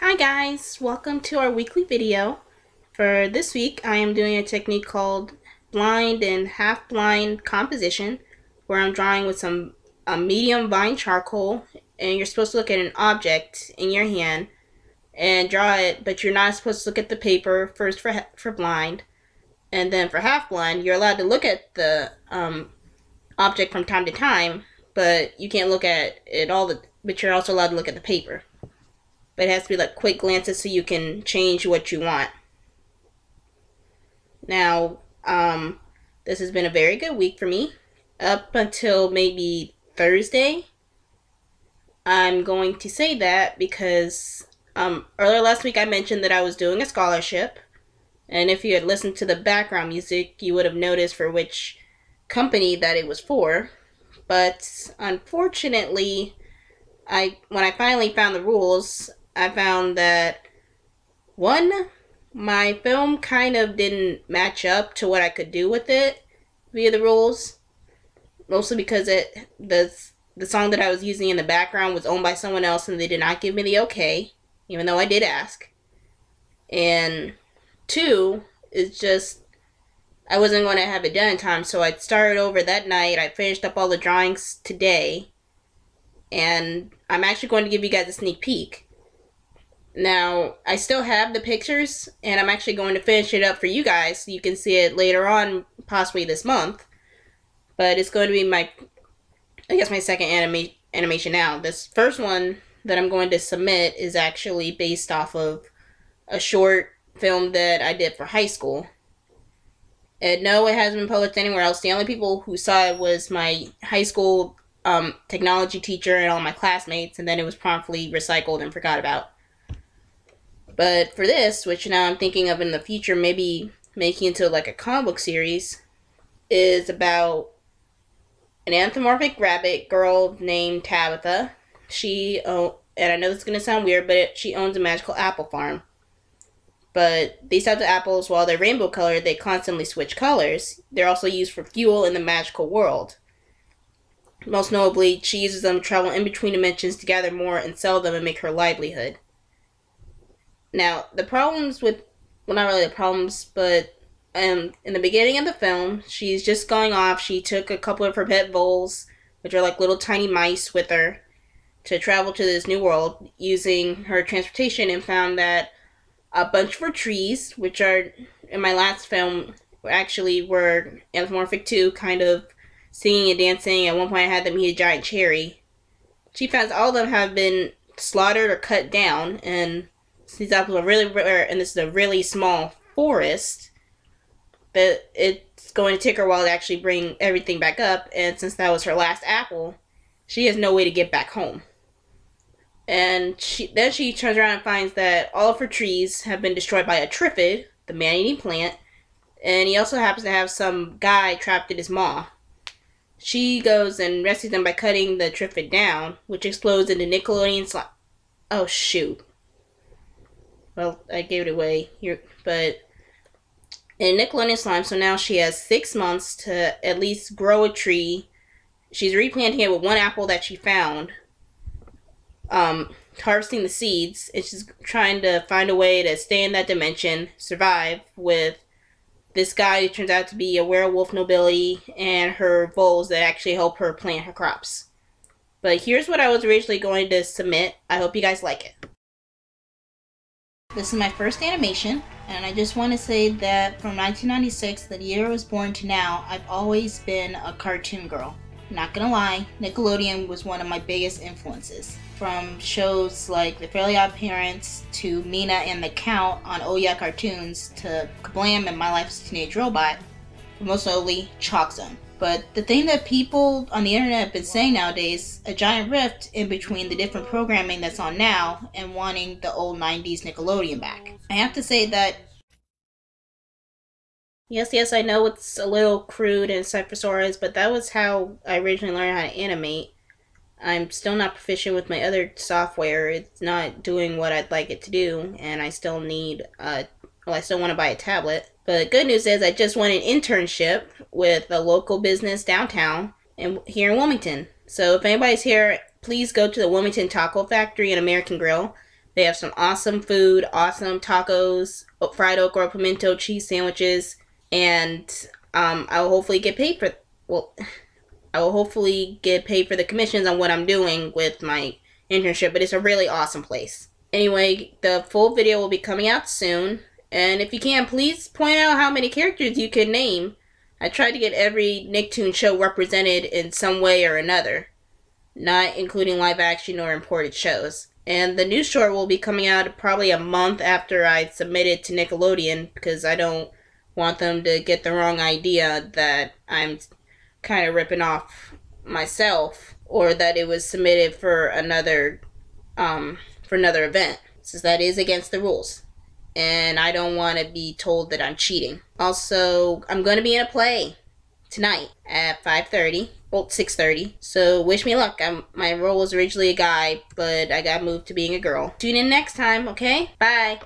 Hi guys, welcome to our weekly video. For this week, I am doing a technique called blind and half blind composition, where I'm drawing with a medium vine charcoal, and you're supposed to look at an object in your hand and draw it, but you're not supposed to look at the paper first for blind, and then for half blind, you're allowed to look at the object from time to time, but you can't look at it but you're also allowed to look at the paper. But it has to be like quick glances so you can change what you want. Now, this has been a very good week for me. Up until maybe Thursday. I'm going to say that because earlier last week I mentioned that I was doing a scholarship. And if you had listened to the background music, you would have noticed for which company that it was for. But unfortunately, when I finally found the rules, I found that, one, my film kind of didn't match up to what I could do with it via the rules. Mostly because the song that I was using in the background was owned by someone else and they did not give me the okay, even though I did ask. And two, is just, I wasn't going to have it done in time, so I started over that night. I finished up all the drawings today, and I'm actually going to give you guys a sneak peek. Now, I still have the pictures, and I'm actually going to finish it up for you guys so you can see it later on, possibly this month. But it's going to be my second animation now. This first one that I'm going to submit is actually based off of a short film that I did for high school. And no, it hasn't been published anywhere else. The only people who saw it was my high school technology teacher and all my classmates, and then it was promptly recycled and forgot about. But for this, which now I'm thinking of in the future, maybe making into like a comic book series, is about an anthropomorphic rabbit girl named Tabitha. And I know this is going to sound weird, but she owns a magical apple farm. But these types of apples, while they're rainbow colored, they constantly switch colors. They're also used for fuel in the magical world. Most notably, she uses them to travel in between dimensions to gather more and sell them and make her livelihood. Now, the problems with, well, not really the problems, but in the beginning of the film, she's just going off. She took a couple of her pet voles, which are like little tiny mice, with her to travel to this new world using her transportation, and found that a bunch of her trees, which are, in my last film, actually were anthropomorphic too, kind of singing and dancing. At one point I had them eat a giant cherry. She finds all of them have been slaughtered or cut down, and these apples are really rare, and this is a really small forest, that it's going to take her a while to actually bring everything back up, and since that was her last apple, she has no way to get back home. And then she turns around and finds that all of her trees have been destroyed by a Triffid, the man-eating plant, and he also happens to have some guy trapped in his maw. She goes and rescues them by cutting the Triffid down, which explodes into Nickelodeon slime. Oh, shoot. Well, I gave it away here, but in Nickelodeon slime, so now she has 6 months to at least grow a tree. She's replanting it with one apple that she found, harvesting the seeds, and she's trying to find a way to stay in that dimension, survive with this guy who turns out to be a werewolf nobility, and her voles that actually help her plant her crops. But here's what I was originally going to submit. I hope you guys like it. This is my first animation, and I just want to say that from 1996, the year I was born, to now, I've always been a cartoon girl. Not gonna lie, Nickelodeon was one of my biggest influences. From shows like The Fairly Odd Parents to Mina and the Count on Oh Yeah Cartoons to Kablam and My Life as a Teenage Robot, most notably Chalk Zone. But the thing that people on the internet have been saying nowadays, a giant rift in between the different programming that's on now and wanting the old 90s Nickelodeon back. I have to say that, yes, I know it's a little crude and Cyphersaurus, but that was how I originally learned how to animate. I'm still not proficient with my other software. It's not doing what I'd like it to do, and I still need, I still want to buy a tablet. But good news is I just won an internship with a local business downtown and here in Wilmington. So if anybody's here, please go to the Wilmington Taco Factory and American Grill. They have some awesome food, awesome tacos, fried okra, pimento cheese sandwiches, and I will hopefully get paid for, well, I will hopefully get paid for the commissions on what I'm doing with my internship, but it's a really awesome place. Anyway, the full video will be coming out soon, and if you can, please point out how many characters you can name. I tried to get every Nicktoons show represented in some way or another, not including live action or imported shows. And the new short will be coming out probably a month after I submit it to Nickelodeon, because I don't want them to get the wrong idea that I'm kind of ripping off myself, or that it was submitted for another event, since that is against the rules. And I don't want to be told that I'm cheating. Also, I'm going to be in a play tonight at 5:30. Well, 6:30. So wish me luck. My role was originally a guy, but I got moved to being a girl. Tune in next time, okay? Bye.